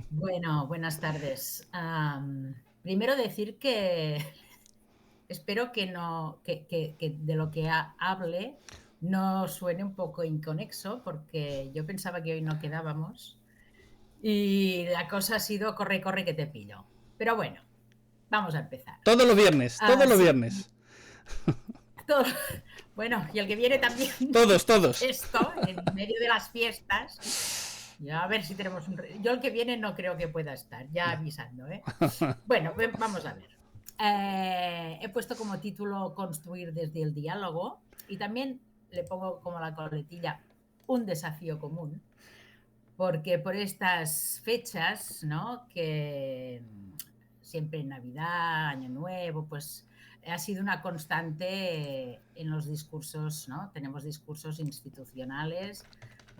Bueno, buenas tardes. Primero decir que espero que no, que de lo que hable no suene un poco inconexo, porque yo pensaba que hoy no quedábamos y la cosa ha sido corre, corre que te pillo. Pero bueno, vamos a empezar. Todos los viernes, todos los Sí, viernes. todo- bueno, y el que viene también, Todos, todos. esto, en medio de las fiestas. Ya a ver si tenemos un... Yo el que viene no creo que pueda estar, ya avisando, ¿eh? Bueno, vamos a ver. He puesto como título Construir desde el diálogo y también le pongo como la coletilla un desafío común, porque por estas fechas, ¿no? Que siempre en Navidad, Año Nuevo, pues ha sido una constante en los discursos, ¿no? Tenemos discursos institucionales,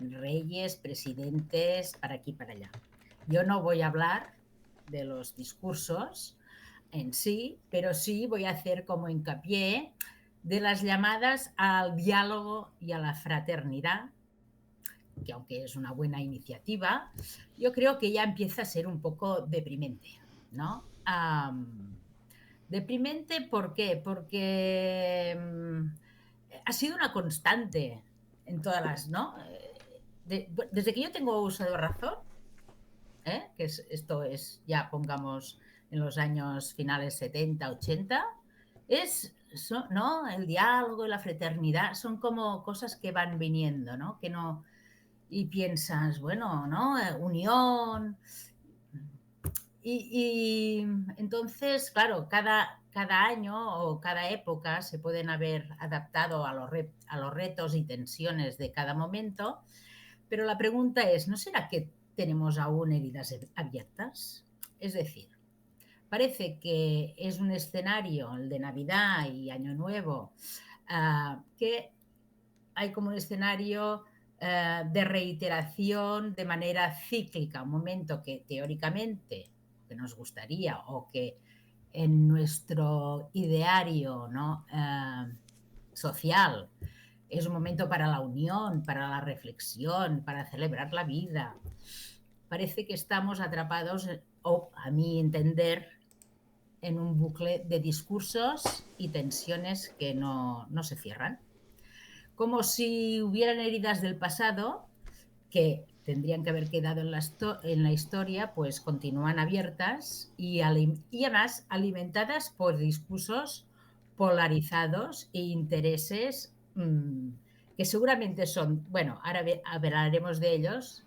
reyes, presidentes, para aquí, para allá. Yo no voy a hablar de los discursos en sí, pero sí voy a hacer como hincapié de las llamadas al diálogo y a la fraternidad, que aunque es una buena iniciativa, yo creo que ya empieza a ser un poco deprimente, ¿no? Deprimente, ¿por qué? Porque ha sido una constante en todas las, ¿no? Desde que yo tengo uso de razón, que esto es, ya pongamos, en los años finales 70, 80, ¿no? El diálogo y la fraternidad son como cosas que van viniendo, ¿no? Que no, y piensas, bueno, ¿no? Unión. Y entonces, claro, cada año o cada época se pueden haber adaptado a los retos y tensiones de cada momento, pero la pregunta es, ¿no será que tenemos aún heridas abiertas? Es decir, parece que es un escenario, el de Navidad y Año Nuevo, que hay como un escenario de reiteración de manera cíclica, un momento que teóricamente que nos gustaría o que en nuestro ideario, ¿no? Social es un momento para la unión, para la reflexión, para celebrar la vida. Parece que estamos atrapados, o a mi entender, en un bucle de discursos y tensiones que no se cierran, como si hubieran heridas del pasado que tendrían que haber quedado en la historia, pues continúan abiertas y además alimentadas por discursos polarizados e intereses que seguramente son, bueno, ahora hablaremos de ellos,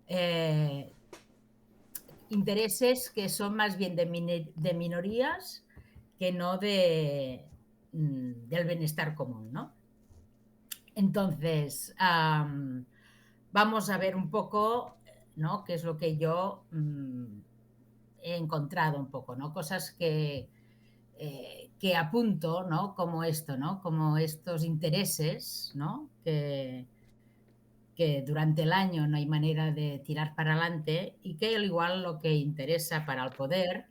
eh, intereses que son más bien de minorías que no del bienestar común, ¿no? Entonces, vamos a ver un poco, ¿no? Qué es lo que yo he encontrado un poco, ¿no? Cosas que apunto, ¿no? Como esto, ¿no? Como estos intereses, ¿no? Que durante el año no hay manera de tirar para adelante y que al igual lo que interesa para el poder,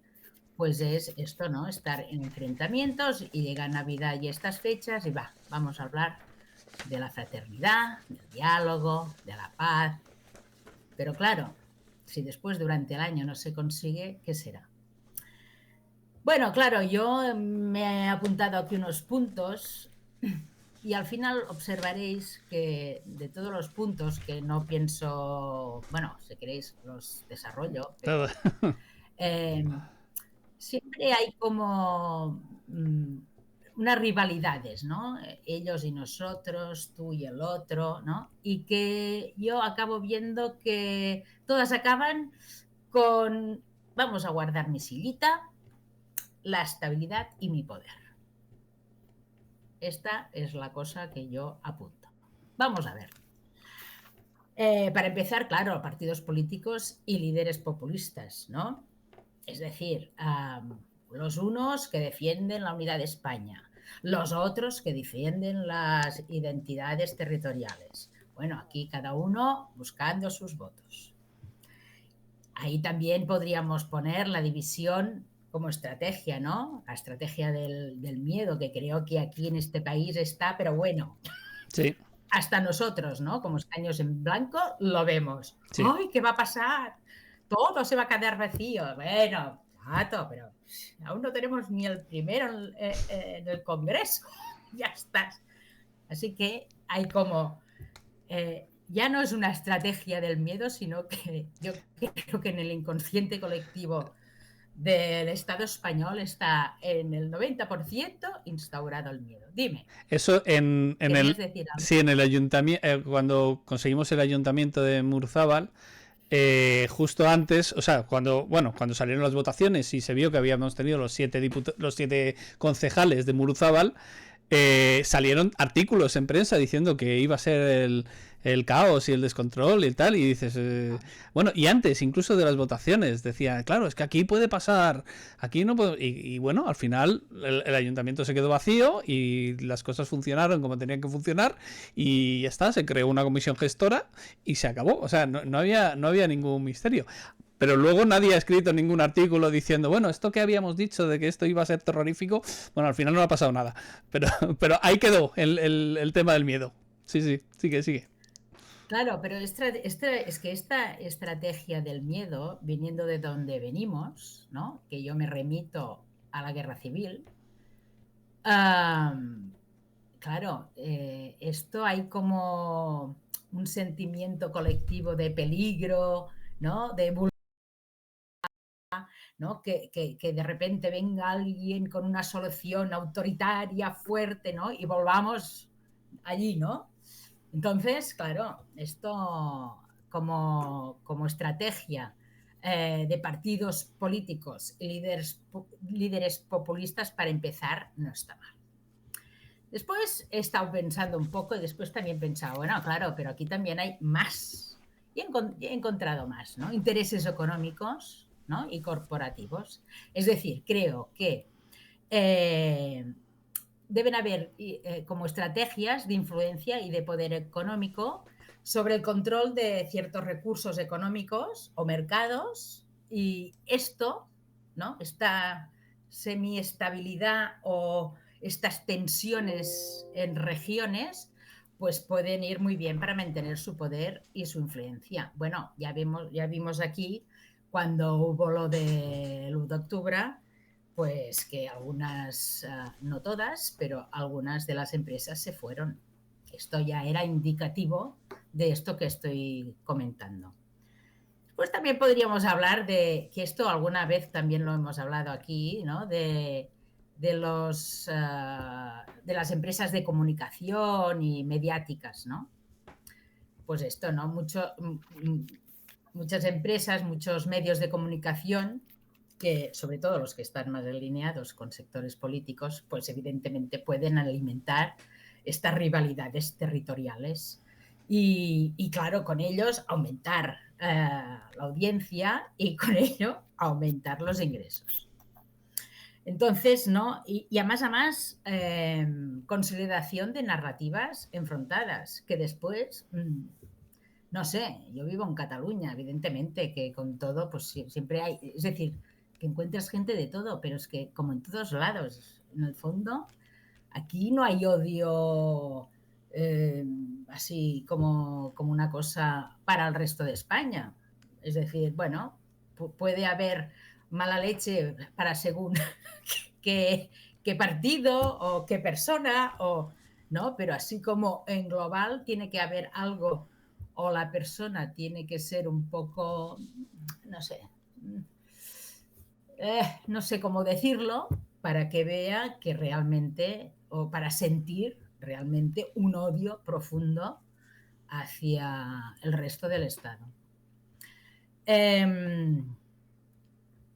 pues es esto, ¿no? Estar en enfrentamientos y llega Navidad y estas fechas y vamos a hablar de la fraternidad, del diálogo, de la paz. Pero claro, si después durante el año no se consigue, ¿qué será? Bueno, claro, yo me he apuntado aquí unos puntos y al final observaréis que de todos los puntos que no pienso, bueno, si queréis los desarrollo, Todo. pero eh, siempre hay como unas rivalidades, ¿no? Ellos y nosotros, tú y el otro, ¿no? Y que yo acabo viendo que todas acaban con, vamos a guardar mi sillita, la estabilidad y mi poder. Esta es la cosa que yo apunto. Vamos a ver. Para empezar, claro, partidos políticos y líderes populistas, ¿no? Es decir, los unos que defienden la unidad de España, los otros que defienden las identidades territoriales. Bueno, aquí cada uno buscando sus votos. Ahí también podríamos poner la división como estrategia, ¿no? La estrategia del miedo, que creo que aquí en este país está, pero bueno, Sí, hasta nosotros, ¿no? Como escaños en blanco, lo vemos. sí. ¡Ay, qué va a pasar! todo se va a quedar vacío. Bueno, gato, pero aún no tenemos ni el primero en el Congreso. Ya estás. Así que hay como, ya no es una estrategia del miedo, sino que yo creo que en el inconsciente colectivo del Estado español está en el 90% instaurado el miedo. Dime, Eso ¿querías decir algo? sí, en el ayuntamiento, cuando conseguimos el ayuntamiento de Murzábal, justo antes, o sea, cuando salieron las votaciones y se vio que habíamos tenido los 7 concejales de Muruzábal, salieron artículos en prensa diciendo que iba a ser el caos y el descontrol y tal, y dices, bueno, y antes incluso de las votaciones decía, claro, es que aquí puede pasar, aquí no puedo, y bueno, al final el ayuntamiento se quedó vacío y las cosas funcionaron como tenían que funcionar y ya está, se creó una comisión gestora y se acabó, o sea, no había ningún misterio. Pero luego nadie ha escrito ningún artículo diciendo, bueno, esto que habíamos dicho de que esto iba a ser terrorífico, bueno, al final no ha pasado nada. Pero, pero ahí quedó el tema del miedo. Sí, sí, sigue. Claro, pero es que esta estrategia del miedo, viniendo de donde venimos, ¿no? Que yo me remito a la guerra civil, claro, esto hay como un sentimiento colectivo de peligro, ¿no? ¿No? Que de repente venga alguien con una solución autoritaria, fuerte, ¿no? Y volvamos allí, ¿no? Entonces, claro, esto como estrategia de partidos políticos y líderes populistas, para empezar, no está mal. Después he estado pensando un poco y después también he pensado, bueno, claro, pero aquí también hay más. Y he encontrado más, ¿no? Intereses económicos, ¿no? Y corporativos. Es decir, creo que deben haber como estrategias de influencia y de poder económico sobre el control de ciertos recursos económicos o mercados, y esto, ¿no? Esta semiestabilidad o estas tensiones en regiones, pues pueden ir muy bien para mantener su poder y su influencia. Bueno, ya vimos aquí cuando hubo lo del 1 de octubre, pues que algunas, no todas, pero algunas de las empresas se fueron. Esto ya era indicativo de esto que estoy comentando. Pues también podríamos hablar de, que esto alguna vez también lo hemos hablado aquí, ¿no? De las empresas de comunicación y mediáticas, ¿no? Pues esto, ¿no? Muchas empresas, muchos medios de comunicación, que sobre todo los que están más alineados con sectores políticos, pues evidentemente pueden alimentar estas rivalidades territoriales y claro, con ellos aumentar la audiencia y con ello aumentar los ingresos. Entonces, ¿no? Y a más, consolidación de narrativas enfrentadas, que después, no sé, yo vivo en Cataluña, evidentemente, que con todo, pues siempre hay, es decir, que encuentras gente de todo, pero es que como en todos lados, en el fondo, aquí no hay odio así como una cosa para el resto de España. Es decir, bueno, puede haber mala leche para según qué partido o qué persona, o, ¿no? Pero así como en global tiene que haber algo, o la persona tiene que ser un poco, no sé, no sé cómo decirlo, para que vea que realmente, o para sentir realmente un odio profundo hacia el resto del Estado.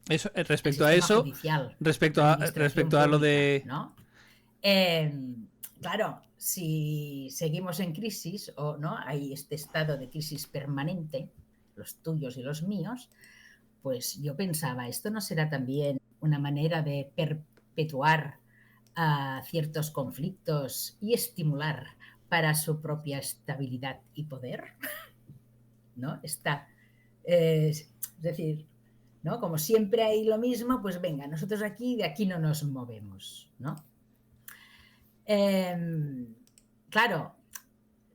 Eso, El respecto a sistema eso, judicial, la respecto administración a lo pública, de... ¿no? Claro, si seguimos en crisis, o no, hay este estado de crisis permanente, los tuyos y los míos, pues yo pensaba, ¿esto no será también una manera de perpetuar ciertos conflictos y estimular para su propia estabilidad y poder? ¿No? Es decir, ¿no? Como siempre hay lo mismo, pues venga, nosotros aquí, de aquí no nos movemos, ¿no? Claro,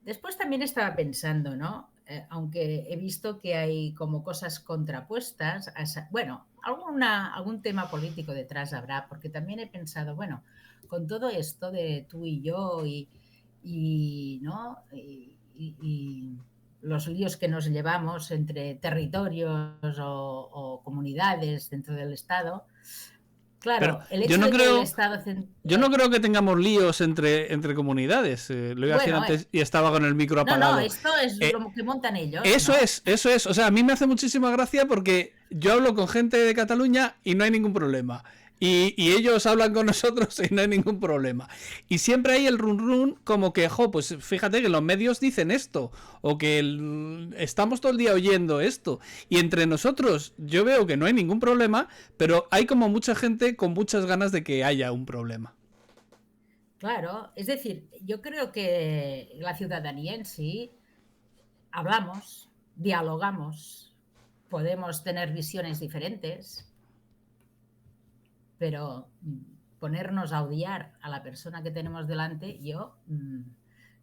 después también estaba pensando, ¿no? aunque he visto que hay como cosas contrapuestas, bueno, algún tema político detrás habrá, porque también he pensado, bueno, con todo esto de tú y yo ¿no? Y los líos que nos llevamos entre territorios o comunidades dentro del Estado, Pero claro, el yo hecho no de que el creo, Estado... yo no creo que tengamos líos entre comunidades. Lo iba a decir Bueno, antes y estaba con el micro no, apagado. esto es Eh, lo que montan ellos, Eso ¿no? es, eso es. O sea, a mí me hace muchísima gracia porque yo hablo con gente de Cataluña y no hay ningún problema. Y ellos hablan con nosotros y no hay ningún problema. Y siempre hay el run run como que, pues fíjate que los medios dicen esto. O que estamos todo el día oyendo esto. Y entre nosotros yo veo que no hay ningún problema, pero hay como mucha gente con muchas ganas de que haya un problema. Claro, es decir, yo creo que la ciudadanía en sí hablamos, dialogamos, podemos tener visiones diferentes, pero ponernos a odiar a la persona que tenemos delante, yo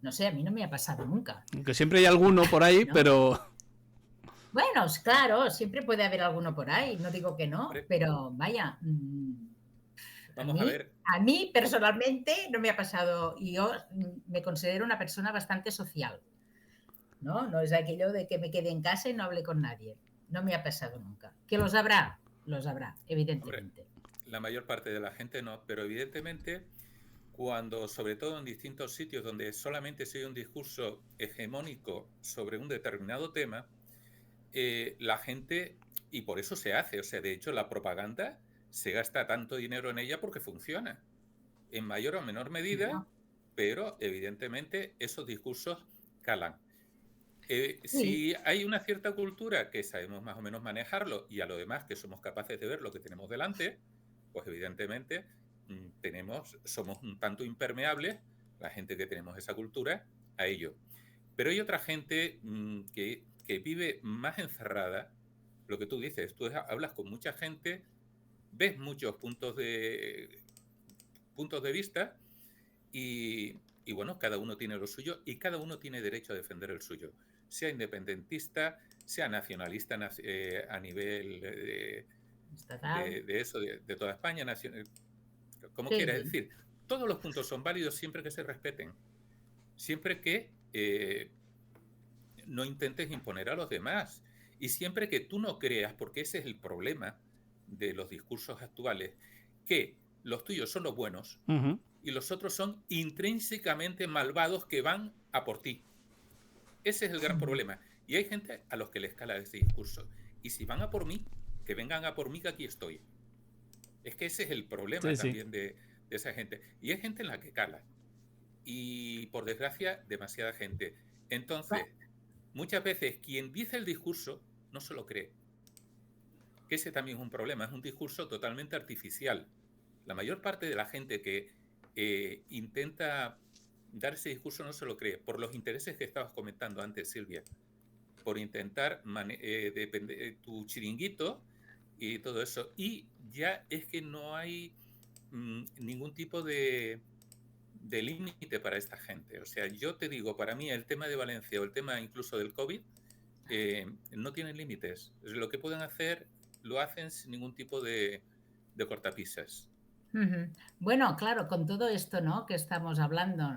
no sé, a mí no me ha pasado nunca. Aunque siempre hay alguno por ahí, ¿No? pero... Bueno, claro, siempre puede haber alguno por ahí, no digo que no, Hombre, pero vaya, vamos a ver. a mí personalmente no me ha pasado y yo me considero una persona bastante social. ¿No? No es aquello de que me quede en casa y no hable con nadie. No me ha pasado nunca. ¿Que los habrá? Los habrá, evidentemente. Hombre, la mayor parte de la gente no, pero evidentemente cuando, sobre todo en distintos sitios donde solamente se oye un discurso hegemónico sobre un determinado tema, la gente, y por eso se hace, o sea, de hecho la propaganda se gasta tanto dinero en ella porque funciona, en mayor o menor medida, No. pero evidentemente esos discursos calan. Sí. Si hay una cierta cultura que sabemos más o menos manejarlo y a lo demás que somos capaces de ver lo que tenemos delante, pues evidentemente somos un tanto impermeables, la gente que tenemos esa cultura, a ello. Pero hay otra gente que vive más encerrada, lo que tú dices, tú hablas con mucha gente, ves muchos puntos de vista y bueno, cada uno tiene lo suyo y cada uno tiene derecho a defender el suyo, sea independentista, sea nacionalista a nivel de toda España, como Sí, quiera. sí. Es decir, todos los puntos son válidos siempre que se respeten, siempre que no intentes imponer a los demás y siempre que tú no creas, porque ese es el problema de los discursos actuales, que los tuyos son los buenos y los otros son intrínsecamente malvados que van a por ti. Ese es el gran problema. Y hay gente a los que les cala ese discurso. Y si van a por mí, que vengan a por mí, que aquí estoy. Es que ese es el problema también de esa gente. Y hay gente en la que cala. Y por desgracia, demasiada gente. Entonces, muchas veces quien dice el discurso no se lo cree. Que ese también es un problema. Es un discurso totalmente artificial. La mayor parte de la gente que intenta dar ese discurso no se lo cree, por los intereses que estabas comentando antes, Silvia, por intentar tu chiringuito y todo eso. Y ya es que no hay ningún tipo de límite para esta gente. O sea, yo te digo, para mí el tema de Valencia o el tema incluso del COVID no tienen límites. Lo que pueden hacer, lo hacen sin ningún tipo de cortapisas. Bueno, claro, con todo esto, ¿no?, que estamos hablando,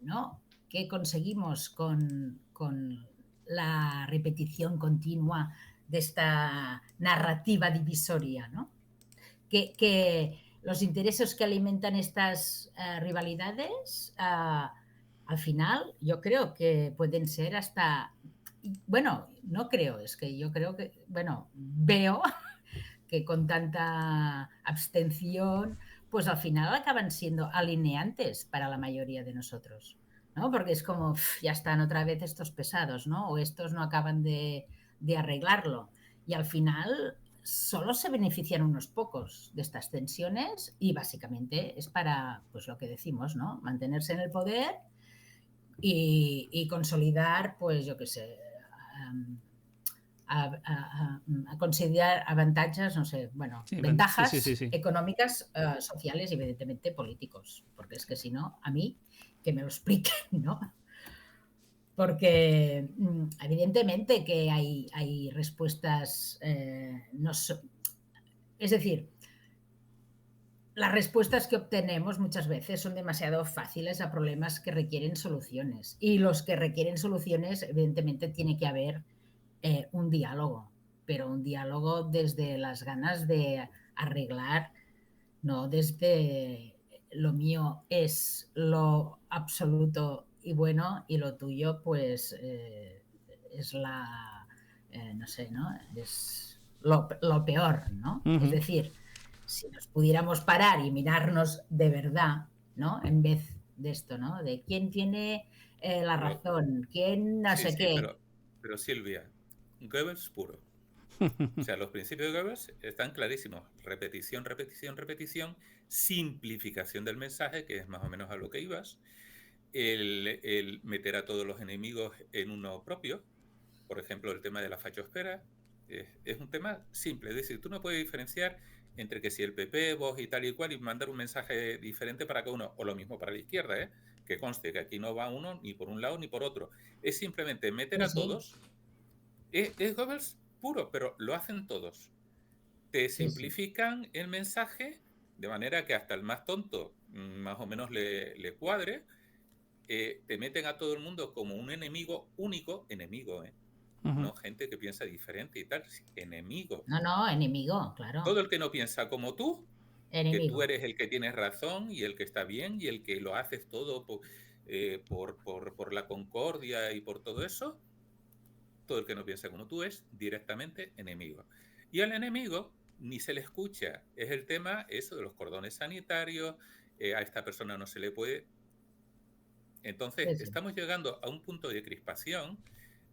¿no?, ¿qué conseguimos con la repetición continua de esta narrativa divisoria, ¿no? Que los intereses que alimentan estas rivalidades, al final, yo creo que pueden ser hasta, bueno, no creo, es que yo creo que, bueno, veo que con tanta abstención, pues al final acaban siendo alineantes para la mayoría de nosotros, ¿no? Porque es como, ya están otra vez estos pesados, ¿no? O estos no acaban de arreglarlo. Y al final solo se benefician unos pocos de estas tensiones y básicamente es para, pues lo que decimos, ¿no?, mantenerse en el poder y consolidar, pues yo qué sé, a considerar avantatges, no sé, bueno, ventajas econòmiques, sociales y evidentemente políticos, porque es que si no, a mí que me lo expliquen, ¿no? Porque evidentemente que hay respuestas, es decir, las respuestas que obtenemos muchas veces son demasiado fáciles a problemas que requieren soluciones. Y los que requieren soluciones, evidentemente, tiene que haber un diálogo, pero un diálogo desde las ganas de arreglar, no desde lo mío es lo absoluto y bueno y lo tuyo pues es no sé, ¿no? Es lo peor, ¿no? Es decir, si nos pudiéramos parar y mirarnos de verdad, ¿no? En vez de esto, ¿no? De quién tiene la razón, quién no sé qué. Pero Silvia, Goebbels puro. O sea, los principios de Goebbels están clarísimos. Repetición, repetición, repetición, simplificación del mensaje, que es más o menos a lo que ibas, el meter a todos los enemigos en uno propio. Por ejemplo, el tema de la fachosfera es un tema simple. Es decir, tú no puedes diferenciar entre que si el PP, vos y tal y cual, y mandar un mensaje diferente para cada uno, o lo mismo para la izquierda, que conste que aquí no va uno ni por un lado ni por otro. Es simplemente meter a todos. Es Goebbels puro, pero lo hacen todos. Te simplifican el mensaje de manera que hasta el más tonto más o menos le cuadre. Te meten a todo el mundo como un enemigo único, enemigo, no gente que piensa diferente y tal, enemigo. No, enemigo, claro. Todo el que no piensa como tú, enemigo. Que tú eres el que tienes razón y el que está bien y el que lo haces todo por la concordia y por todo eso, todo el que no piensa como tú es directamente enemigo. Y al enemigo ni se le escucha. Es el tema eso de los cordones sanitarios, a esta persona no se le puede. Entonces, estamos llegando a un punto de crispación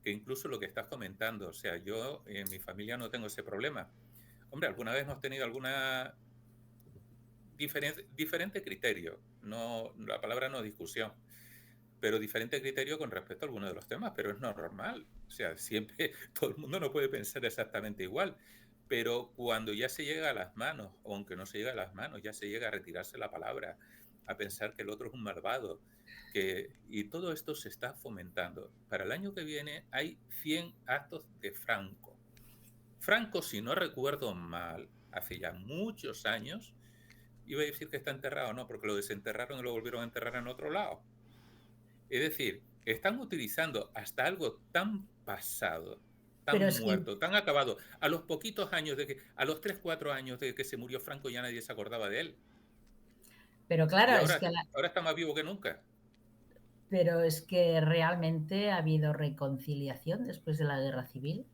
que incluso lo que estás comentando, o sea, yo en mi familia no tengo ese problema. Hombre, alguna vez hemos tenido alguna diferente criterio, no, la palabra no discusión, pero diferente criterio con respecto a algunos de los temas, pero es normal. O sea, siempre todo el mundo no puede pensar exactamente igual, pero cuando ya se llega a las manos, o aunque no se llega a las manos, ya se llega a retirarse la palabra, a pensar que el otro es un malvado, y todo esto se está fomentando. Para el año que viene hay 100 actos de Franco. Franco, si no recuerdo mal, hace ya muchos años, iba a decir que está enterrado, no, porque lo desenterraron y lo volvieron a enterrar en otro lado. Es decir, están utilizando hasta algo tan pasado, tan muerto, tan acabado, a los poquitos años a los 3, 4 años de que se murió Franco ya nadie se acordaba de él. Pero claro, ahora, ahora está más vivo que nunca. Pero es que realmente ha habido reconciliación después de la guerra civil.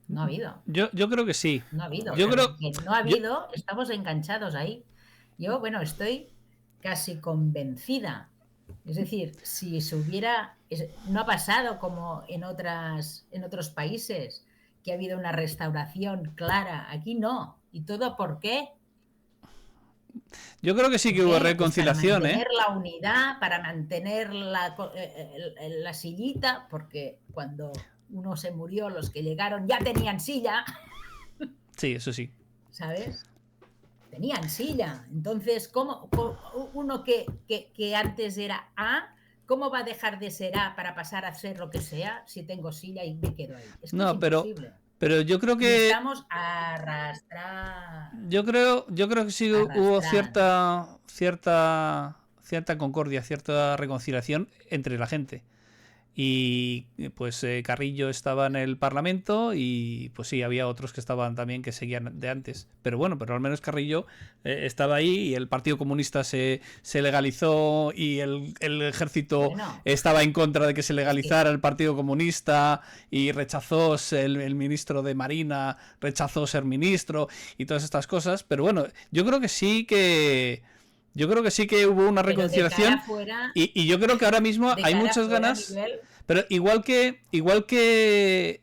No ha habido. Yo creo que sí. No ha habido. Yo creo que no ha habido, estamos enganchados ahí. Yo, bueno, estoy casi convencida. Es decir, si se hubiera... No ha pasado como en otros países, que ha habido una restauración clara. Aquí no. ¿Y todo por qué? Yo creo que sí que hubo reconciliación, para mantener la unidad, para mantener la sillita, porque cuando uno se murió, los que llegaron ya tenían silla. Sí, eso sí. ¿Sabes? Tenían silla. Entonces, ¿cómo uno que antes era A, cómo va a dejar de ser A para pasar a ser lo que sea si tengo silla y me quedo ahí? Es que no, es imposible. Pero yo creo que estamos arrastrar. Yo creo que sí hubo cierta concordia, cierta reconciliación entre la gente. Y pues Carrillo estaba en el Parlamento y pues sí, había otros que estaban también que seguían de antes. Pero bueno, pero al menos Carrillo estaba ahí y el Partido Comunista se legalizó y el ejército estaba en contra de que se legalizara el Partido Comunista y rechazó el ministro de Marina, rechazó ser ministro y todas estas cosas. Pero bueno, yo creo que sí que hubo una reconciliación y yo creo que ahora mismo hay muchas ganas, pero igual que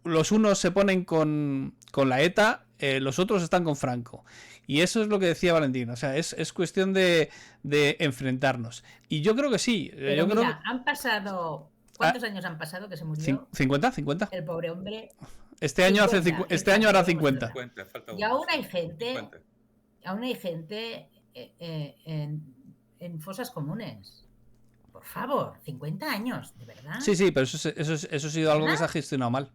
los unos se ponen con la ETA, los otros están con Franco. Y eso es lo que decía Valentín, o sea, es cuestión de enfrentarnos. Y yo creo que sí. Pero mira, han pasado... ¿Cuántos años han pasado que se murió? 50. El pobre hombre. Este año hará 50. Y aún hay gente... en fosas comunes. Por favor, 50 años, ¿de verdad? Sí, pero eso ha sido algo que se ha gestionado mal.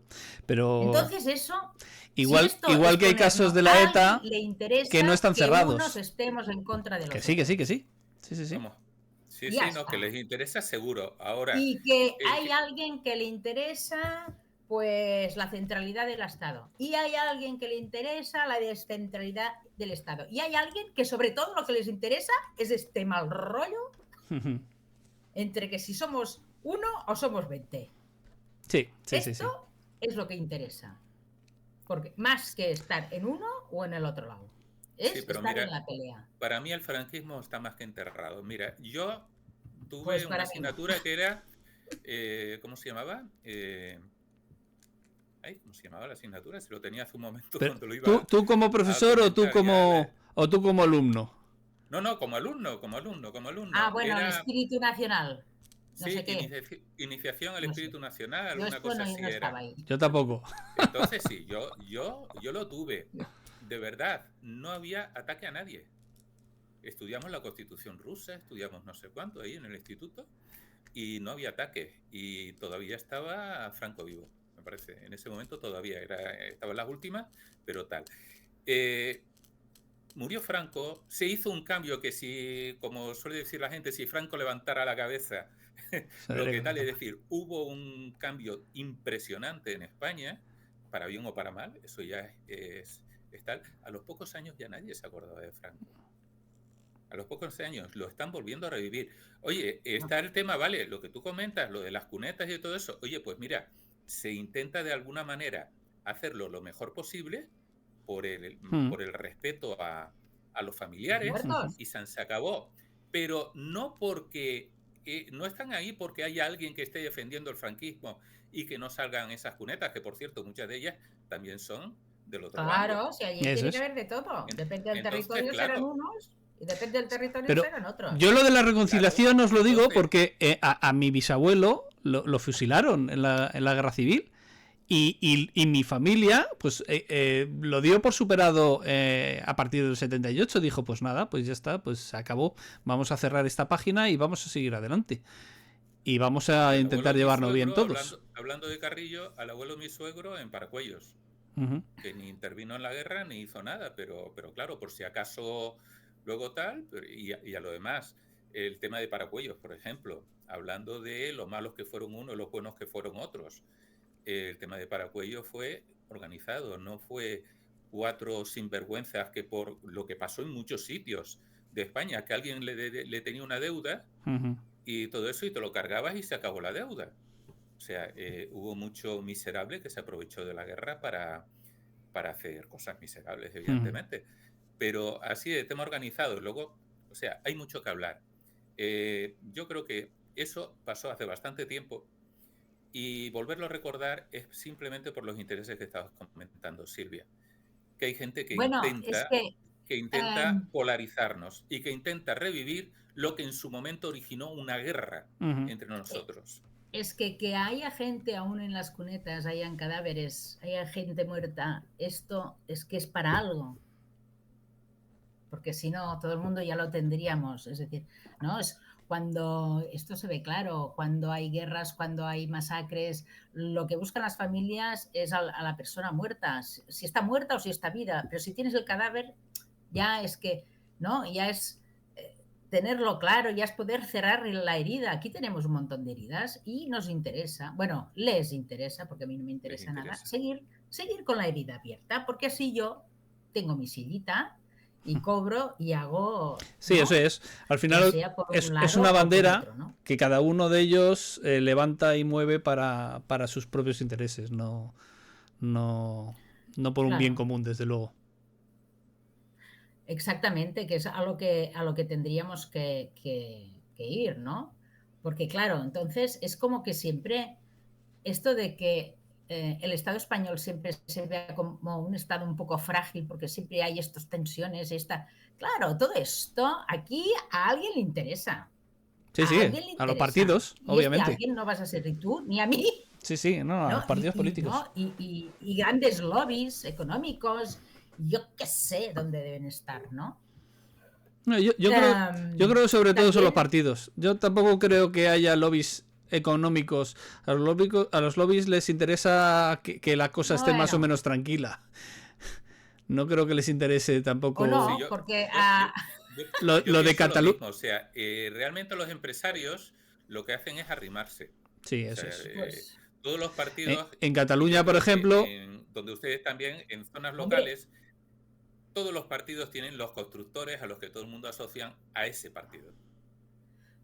Pero entonces eso, igual que hay casos de la ETA que no están cerrados. Unos estemos en contra de los que sí. Vamos. Sí, no, que les interesa seguro. Ahora, y que hay alguien que le interesa pues la centralidad del Estado. Y hay alguien que le interesa la descentralidad del Estado. Y hay alguien que sobre todo lo que les interesa es este mal rollo entre que si somos 1 o somos 20. Esto es lo que interesa. Porque más que estar en uno o en el otro lado. Es estar en la pelea. Para mí el franquismo está más que enterrado. Mira, yo tuve una asignatura que era... ¿cómo se llamaba? ¿Cómo se llamaba la asignatura? Se lo tenía hace un momento cuando lo iba ¿Tú como profesor o tú como alumno? No, como alumno. Ah, bueno, el espíritu nacional. No sí, sé qué. Iniciación al espíritu nacional, yo una cosa así era. Ahí. Yo tampoco. Entonces sí, yo lo tuve. De verdad, no había ataque a nadie. Estudiamos la Constitución rusa, estudiamos no sé cuánto ahí en el instituto y no había ataque. Y todavía estaba Franco vivo, me parece. En ese momento todavía estaba en las últimas, pero tal. Murió Franco, se hizo un cambio que si, como suele decir la gente, si Franco levantara la cabeza, lo que tal, es decir, hubo un cambio impresionante en España, para bien o para mal, eso ya es tal. A los pocos años ya nadie se acordaba de Franco. A los pocos años lo están volviendo a revivir. Oye, está el tema, vale, lo que tú comentas, lo de las cunetas y todo eso. Oye, pues mira, se intenta de alguna manera hacerlo lo mejor posible por el respeto a los familiares y se acabó. Pero no porque no están ahí porque haya alguien que esté defendiendo el franquismo y que no salgan esas cunetas, que por cierto muchas de ellas también son del otro lado. Claro, si allí tiene que haber de todo. Depende del territorio, serán unos y depende del territorio, serán otros. Yo lo de la reconciliación os lo digo porque a mi bisabuelo lo fusilaron en la guerra civil. Y mi familia pues lo dio por superado a partir del 78. Dijo, pues nada, pues ya está, pues se acabó. Vamos a cerrar esta página y vamos a seguir adelante. Y vamos a intentar llevarnos bien todos. Hablando de Carrillo, al abuelo mi suegro en Paracuellos, que ni intervino en la guerra ni hizo nada, pero claro, por si acaso luego tal, y a lo demás, el tema de Paracuellos, por ejemplo, hablando de los malos que fueron unos y los buenos que fueron otros. El tema de Paracuellos fue organizado, no fue 4 sinvergüenzas que por lo que pasó en muchos sitios de España, que alguien le tenía una deuda y todo eso y te lo cargabas y se acabó la deuda. O sea, hubo mucho miserable que se aprovechó de la guerra para hacer cosas miserables, evidentemente. Pero así de tema organizado, luego, o sea, hay mucho que hablar. Yo creo que eso pasó hace bastante tiempo. Y volverlo a recordar es simplemente por los intereses que estabas comentando, Silvia. Que hay gente que intenta polarizarnos y que intenta revivir lo que en su momento originó una guerra entre nosotros. Es que haya gente aún en las cunetas, hayan cadáveres, haya gente muerta, esto es que es para algo. Porque si no, todo el mundo ya lo tendríamos. Es decir, ¿no? Es cuando esto se ve claro, cuando hay guerras, cuando hay masacres, lo que buscan las familias es a la persona muerta, si está muerta o si está viva, pero si tienes el cadáver, ya es que, ¿no? Ya es tenerlo claro, ya es poder cerrar la herida. Aquí tenemos un montón de heridas y nos interesa, bueno, les interesa, porque a mí no me interesa nada, seguir con la herida abierta, porque así yo tengo mi sillita y cobro y hago... Sí, ¿no? Eso es. Al final es una bandera otro, ¿no? Que cada uno de ellos levanta y mueve para sus propios intereses, no por un bien común, desde luego. Exactamente, que es a lo que tendríamos que ir, ¿no? Porque claro, entonces es como que siempre esto de que el Estado español siempre se vea como un Estado un poco frágil porque siempre hay estas tensiones, claro, todo esto aquí a alguien le interesa. Sí, a los partidos, obviamente. A alguien no vas a ser ni tú ni a mí. Sí, a los partidos políticos. ¿no? Y grandes lobbies económicos, yo qué sé dónde deben estar, ¿no? No, yo creo sobre todo son los partidos. Yo tampoco creo que haya lobbies económicos. A los lobbies les interesa que la cosa esté más o menos tranquila. No creo que les interese tampoco. O no, porque lo de Cataluña. O sea, realmente los empresarios lo que hacen es arrimarse. Sí, eso es. Todos los partidos. En Cataluña, por ejemplo. Donde ustedes también, en zonas locales, todos los partidos tienen los constructores a los que todo el mundo asocian a ese partido.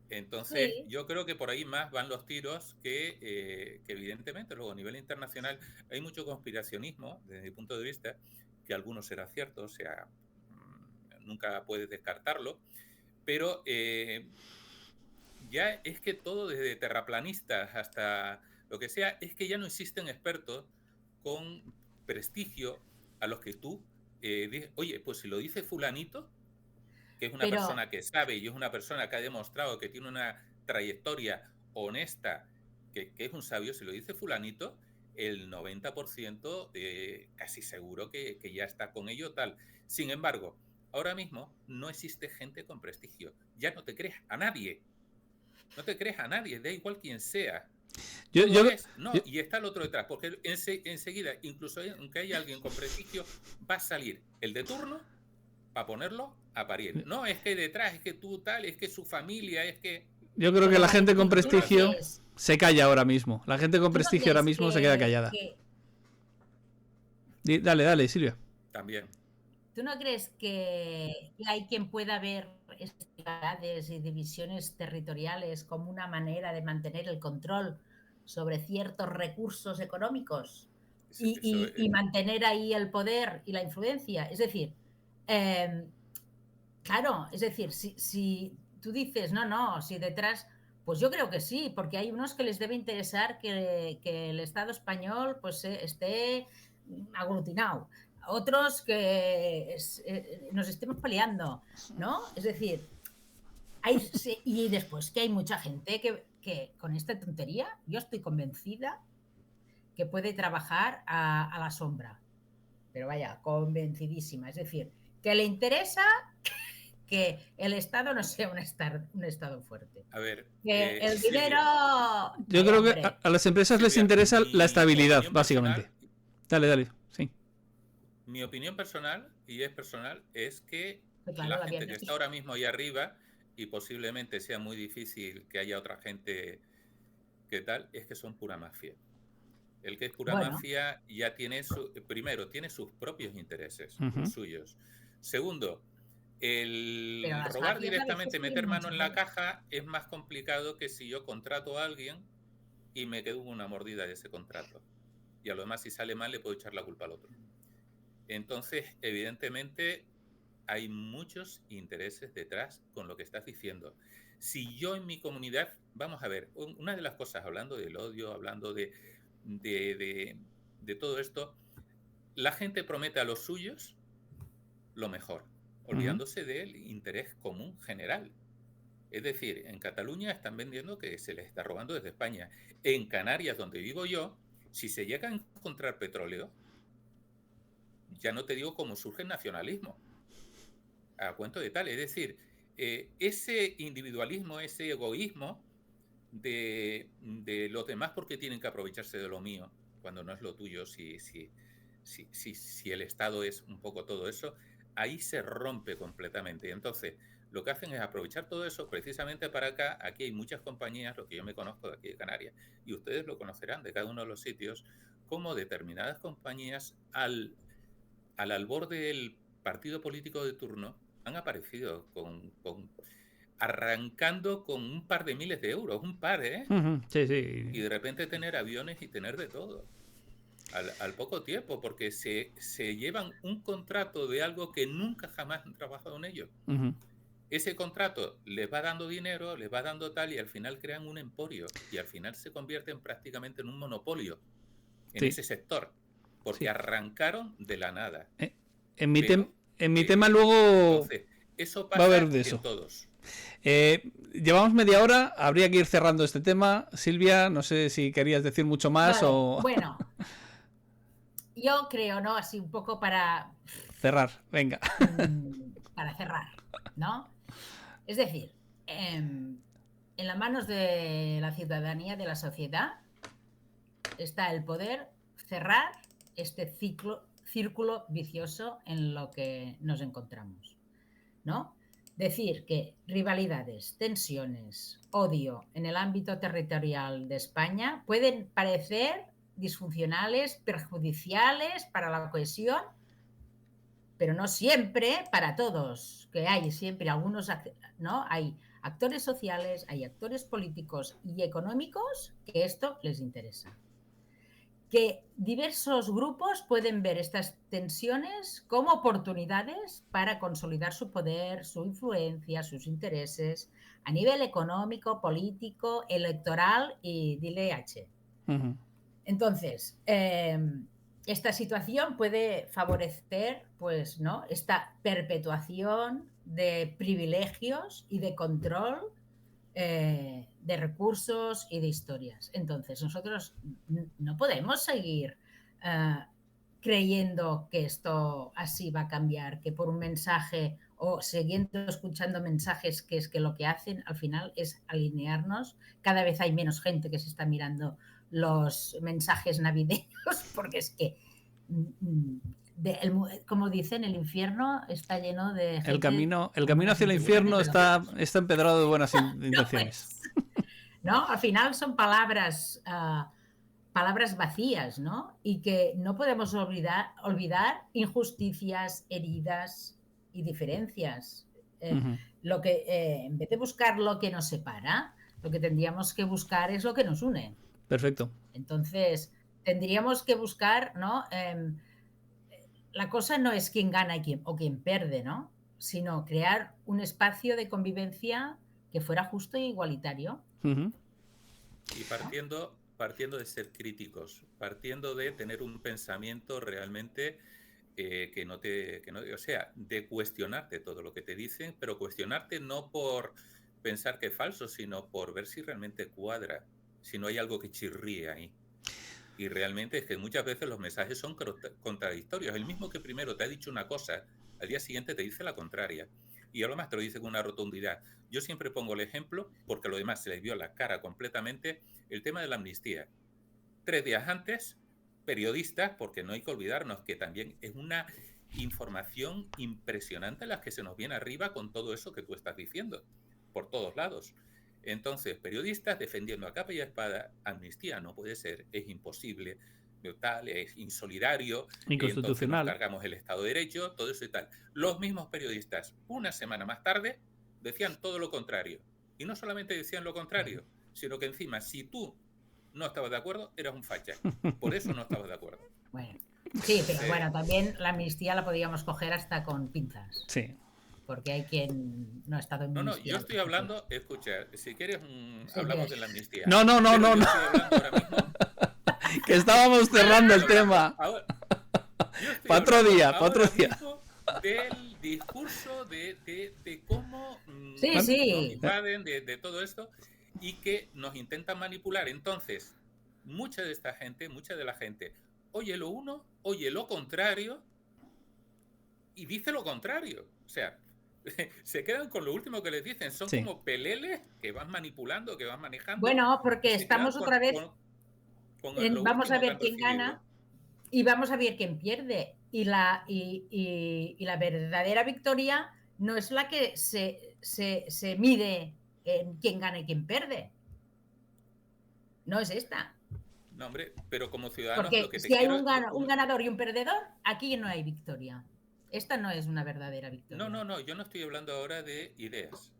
Entonces, yo creo que por ahí más van los tiros que evidentemente luego a nivel internacional hay mucho conspiracionismo, desde mi punto de vista, que algunos será cierto, o sea, nunca puedes descartarlo, pero ya es que todo, desde terraplanistas hasta lo que sea, es que ya no existen expertos con prestigio a los que tú dices, oye, pues si lo dice fulanito, que es una persona que sabe y es una persona que ha demostrado que tiene una trayectoria honesta, que es un sabio, si lo dice fulanito, el 90% casi seguro que ya está con ello tal. Sin embargo, ahora mismo no existe gente con prestigio. Ya no te crees a nadie. No te crees a nadie, da igual quién sea. Y está el otro detrás, porque enseguida, incluso aunque haya alguien con prestigio, va a salir el de turno para ponerlo a parir. No, es que detrás, es que tú tal, es que su familia, es que... Yo creo que la gente con prestigio se calla ahora mismo. La gente con prestigio ahora mismo se queda callada. Dale, Silvia. También. ¿Tú no crees que hay quien pueda ver ciudades y divisiones territoriales como una manera de mantener el control sobre ciertos recursos económicos y mantener ahí el poder y la influencia? Es decir, claro, es decir, si tú dices, si detrás, pues yo creo que sí, porque hay unos que les debe interesar que el Estado español pues esté aglutinado, otros que nos estemos peleando, ¿no? Es decir, y después que hay mucha gente que con esta tontería, yo estoy convencida que puede trabajar a la sombra, pero vaya, convencidísima, es decir, que le interesa que el Estado no sea un Estado fuerte. A ver, que el dinero... Yo creo que a las empresas les interesa la estabilidad, básicamente. Dale, sí. Mi opinión personal, y es personal, es que la gente que está ahora mismo ahí arriba, y posiblemente sea muy difícil que haya otra gente que tal, es que son pura mafia. El que es pura mafia ya tiene primero, tiene sus propios intereses, los suyos. Segundo, el robar directamente, meter mano en la caja es más complicado que si yo contrato a alguien y me quedo con una mordida de ese contrato. Y a lo demás, si sale mal, le puedo echar la culpa al otro. Entonces, evidentemente, hay muchos intereses detrás con lo que estás diciendo. Si yo en mi comunidad, vamos a ver, una de las cosas, hablando del odio, hablando de todo esto, la gente promete a los suyos lo mejor, olvidándose del interés común general. Es decir, en Cataluña están vendiendo que se les está robando desde España. En Canarias, donde vivo yo, si se llega a encontrar petróleo, ya no te digo cómo surge el nacionalismo. A cuento de tal. Es decir, ese individualismo, ese egoísmo de los demás porque tienen que aprovecharse de lo mío, cuando no es lo tuyo, si el Estado es un poco todo eso, ahí se rompe completamente. Entonces, lo que hacen es aprovechar todo eso precisamente para acá. Aquí hay muchas compañías, lo que yo me conozco de aquí de Canarias, y ustedes lo conocerán de cada uno de los sitios, como determinadas compañías al albor del partido político de turno han aparecido arrancando con un par de miles de euros, un par, Sí. Y de repente tener aviones y tener de todo. Al poco tiempo, porque se llevan un contrato de algo que nunca jamás han trabajado en ello. Ese contrato les va dando dinero, les va dando tal, y al final crean un emporio, y al final se convierten prácticamente en un monopolio en ese sector, porque arrancaron de la nada. En mi tema luego entonces, eso pasa va a haber de eso. En todos. Llevamos media hora, habría que ir cerrando este tema. Silvia, no sé si querías decir mucho más o... Bueno, yo creo, ¿no? Así un poco para... cerrar, venga. Para cerrar. ¿no? Es decir, en las manos de la ciudadanía, de la sociedad, está el poder cerrar este círculo vicioso en lo que nos encontramos, ¿no? Decir que rivalidades, tensiones, odio en el ámbito territorial de España pueden parecer disfuncionales, perjudiciales para la cohesión, pero no siempre para todos, que hay siempre algunos, ¿no? Hay actores sociales, hay actores políticos y económicos que esto les interesa. Que diversos grupos pueden ver estas tensiones como oportunidades para consolidar su poder, su influencia, sus intereses a nivel económico, político, electoral y dile H. Entonces, esta situación puede favorecer, pues, ¿no?, esta perpetuación de privilegios y de control de recursos y de historias. Entonces, nosotros no podemos seguir creyendo que esto así va a cambiar, que por un mensaje o siguiendo escuchando mensajes que es que lo que hacen al final es alinearnos. Cada vez hay menos gente que se está mirando los mensajes navideños porque es que como dicen, el infierno está lleno de gente. El camino hacia el infierno está empedrado de buenas intenciones. ¿No? Al final son palabras vacías, ¿no? Y que no podemos olvidar injusticias, heridas y diferencias. Lo que, en vez de buscar lo que nos separa, lo que tendríamos que buscar es lo que nos une. Perfecto. Entonces, tendríamos que buscar, ¿no? La cosa no es quién gana o quién pierde, ¿no? Sino crear un espacio de convivencia que fuera justo e igualitario. Y partiendo de ser críticos, partiendo de tener un pensamiento realmente o sea, de cuestionarte todo lo que te dicen, pero cuestionarte no por pensar que es falso, sino por ver si realmente cuadra, si no hay algo que chirríe ahí. Y realmente es que muchas veces los mensajes son contradictorios. El mismo que primero te ha dicho una cosa, al día siguiente te dice la contraria. Y a lo más te lo dice con una rotundidad. Yo siempre pongo el ejemplo, porque a lo demás se les vio la cara completamente, el tema de la amnistía. 3 días antes, periodistas, porque no hay que olvidarnos que también es una información impresionante la que se nos viene arriba con todo eso que tú estás diciendo, por todos lados. Entonces, periodistas defendiendo a capa y a espada, amnistía no puede ser, es imposible, tal, es insolidario, entonces nos cargamos el Estado de Derecho, todo eso y tal. Los mismos periodistas, una semana más tarde, decían todo lo contrario. Y no solamente decían lo contrario, sino que encima, si tú no estabas de acuerdo, eras un facha. Por eso no estabas de acuerdo. Bueno, sí, pero bueno, también la amnistía la podíamos coger hasta con pinzas. Sí. Porque hay quien no ha estado en amnistía. No, yo estoy hablando, escucha, si quieres hablamos de la amnistía. No. Yo estoy hablando ahora mismo, que estábamos cerrando el tema. Para otro día. Del discurso de cómo nos invaden, de todo esto, y que nos intentan manipular. Entonces, mucha de la gente oye lo uno, oye lo contrario y dice lo contrario. O sea, se quedan con lo último que les dicen. Son como peleles que van manipulando, que van manejando. Bueno, porque estamos otra vez vamos a ver quién gana y vamos a ver quién pierde. Y la verdadera victoria no es la que se mide en quién gana y quién pierde. No es esta. No, hombre, pero como ciudadanos... Porque lo que si hay un ganador y un perdedor, aquí no hay victoria. Esta no es una verdadera victoria. No, yo no estoy hablando ahora de ideas.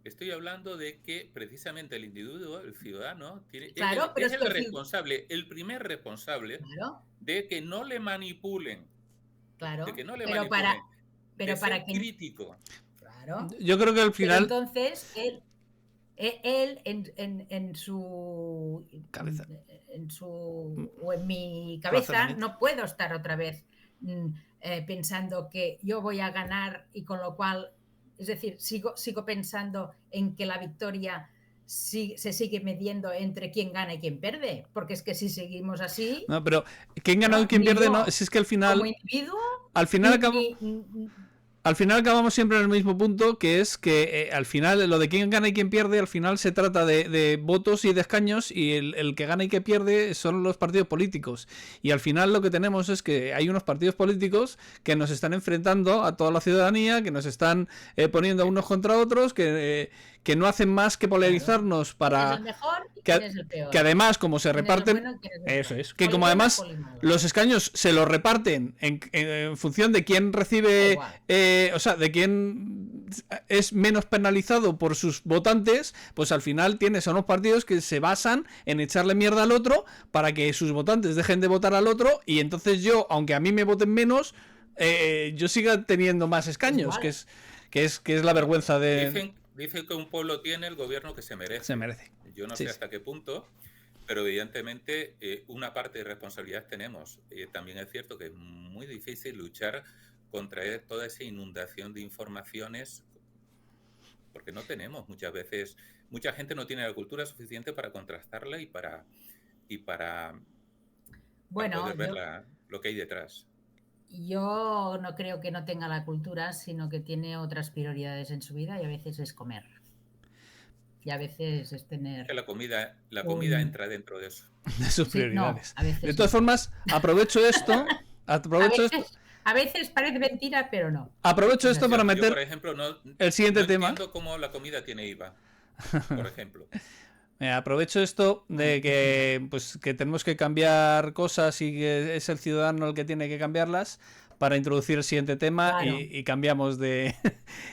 Estoy hablando de que precisamente el individuo, el ciudadano, es el primer responsable de que no le manipulen. Claro, de que no le pero manipulen. para que crítico. Claro. Yo creo que al final... Pero entonces, él en su cabeza. O en mi cabeza no puedo estar otra vez pensando que yo voy a ganar y con lo cual, es decir, sigo pensando en que la victoria se sigue midiendo entre quién gana y quién pierde, porque es que si seguimos así... No, pero quién gana y quién pierde, no, si es que al final... Como individuo... Al final al final acabamos siempre en el mismo punto, que es que al final lo de quién gana y quién pierde, al final se trata de votos y de escaños, y el que gana y que pierde son los partidos políticos. Y al final lo que tenemos es que hay unos partidos políticos que nos están enfrentando a toda la ciudadanía, que nos están poniendo unos contra otros, que no hacen más que polarizarnos para... ¿Quién es el mejor y que, quién es el peor? que además, como se reparten... Bueno, eso es, que como además los escaños se los reparten en función de quién recibe... o sea, de quién es menos penalizado por sus votantes, pues al final tienes a unos partidos que se basan en echarle mierda al otro para que sus votantes dejen de votar al otro, y entonces yo, aunque a mí me voten menos, yo siga teniendo más escaños, que es la vergüenza de... Dicen que un pueblo tiene el gobierno que se merece. Se merece. Yo no sé hasta qué punto, pero evidentemente una parte de responsabilidad tenemos. También es cierto que es muy difícil luchar contra toda esa inundación de informaciones, porque no tenemos muchas veces, mucha gente no tiene la cultura suficiente para contrastarla y para poder ver lo que hay detrás. Yo no creo que no tenga la cultura, sino que tiene otras prioridades en su vida, y a veces es comer. Y a veces es tener... Que la comida entra dentro de eso. De sus prioridades. No, a veces de todas formas, aprovecho esto... A veces parece mentira, pero no. Aprovecho esto para meter por ejemplo, el siguiente tema. No entiendo cómo la comida tiene IVA, por ejemplo. Aprovecho esto de que pues que tenemos que cambiar cosas y que es el ciudadano el que tiene que cambiarlas, para introducir el siguiente tema. Claro. y cambiamos de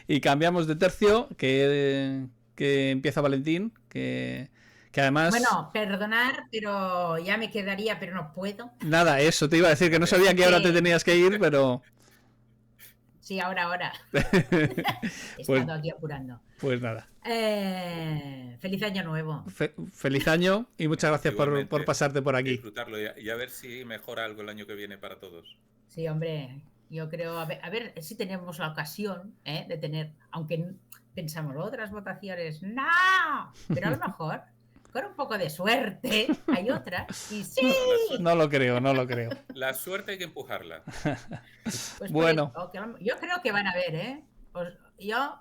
y cambiamos de tercio, que empieza Valentín, que además... Bueno, perdonar, pero ya me quedaría, pero no puedo. Nada, eso te iba a decir, que no sabía que ahora te tenías que ir, pero... Sí, ahora. He estado aquí apurando. Pues nada. Feliz año nuevo. Feliz año, y muchas gracias por pasarte por aquí. Disfrutarlo y a ver si mejora algo el año que viene para todos. Sí, hombre, yo creo, a ver si tenemos la ocasión de tener, aunque pensamos otras votaciones, ¡no! Pero a lo mejor... con un poco de suerte hay otra, y sí. No lo creo. La suerte hay que empujarla. Pues bueno. Yo creo que van a ver, yo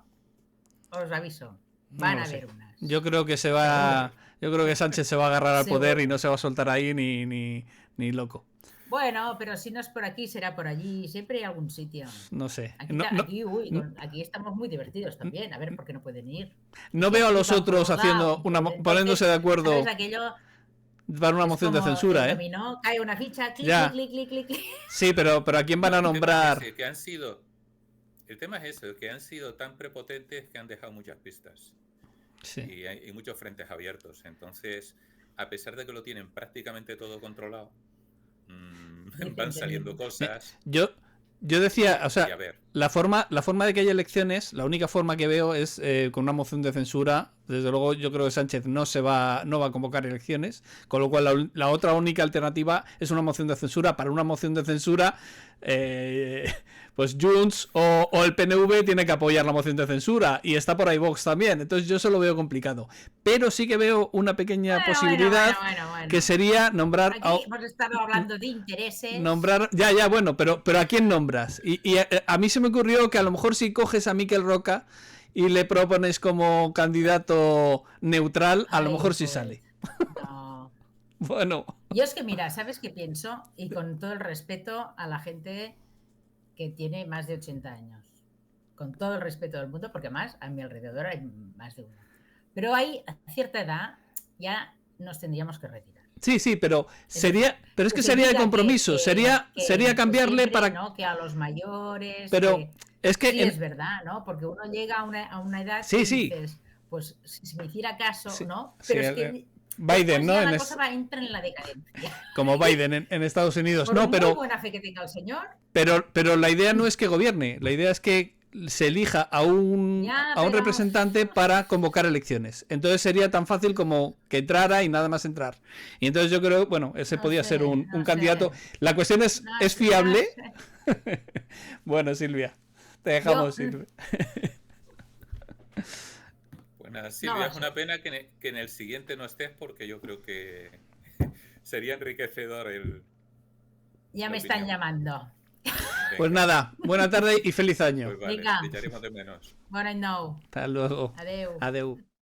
os aviso. Van a haber unas. Yo creo que Sánchez se va a agarrar al poder y no se va a soltar ahí ni loco. Bueno, pero si no es por aquí, será por allí. Siempre hay algún sitio. No sé. Aquí estamos muy divertidos también. A ver por qué no pueden ir. No veo a los otros poniéndose de acuerdo para una moción de censura, dominó, cae una ficha, clic. Sí, pero ¿a quién van a nombrar? El tema es eso, que han sido tan prepotentes que han dejado muchas pistas. Sí. Y hay muchos frentes abiertos. Entonces, a pesar de que lo tienen prácticamente todo controlado, van saliendo cosas. Yo decía, o sea, la forma de que haya elecciones, la única forma que veo es con una moción de censura. Desde luego yo creo que Sánchez no va a convocar elecciones, con lo cual la otra única alternativa es una moción de censura. Para una moción de censura, pues Junts o el PNV tiene que apoyar la moción de censura, y está por ahí Vox también. Entonces yo eso lo veo complicado, pero sí que veo una pequeña posibilidad, que sería nombrar... Aquí hemos estado hablando de intereses. Nombrar, bueno, pero ¿a quién nombras? Y a mí se me ocurrió que a lo mejor si coges a Miquel Roca y le propones como candidato neutral, a lo mejor sí sale. No. Bueno. Yo es que mira, ¿sabes qué pienso? Y con todo el respeto a la gente que tiene más de 80 años. Con todo el respeto del mundo, porque más a mi alrededor hay más de uno. Pero a cierta edad ya nos tendríamos que retirar. Sí, pero es que sería de compromiso, sería cambiarle siempre, para... ¿no? Que a los mayores... Pero es que... Sí, es verdad, ¿no? Porque uno llega a una edad y dices, pues si me hiciera caso, ¿no? Pero es que... Biden, ¿no? La cosa entra en la decadencia. Como Biden en Estados Unidos. Por pero muy buena fe que tenga el señor. Pero la idea no es que gobierne, la idea es que se elija a un representante para convocar elecciones. Entonces sería tan fácil como que entrara y nada más entrar. Y entonces yo creo, bueno, ese podía ser un candidato. La cuestión es fiable. Bueno, Silvia, te dejamos, Silvia. Bueno, Silvia, es una pena que en el siguiente no estés, porque yo creo que sería enriquecedor Ya me están llamando. Pues nada, buena tarde y feliz año. Pues vale, Vinga. te echaremos de menos. Bona nit nou. Hasta luego. Adeu. Adeu.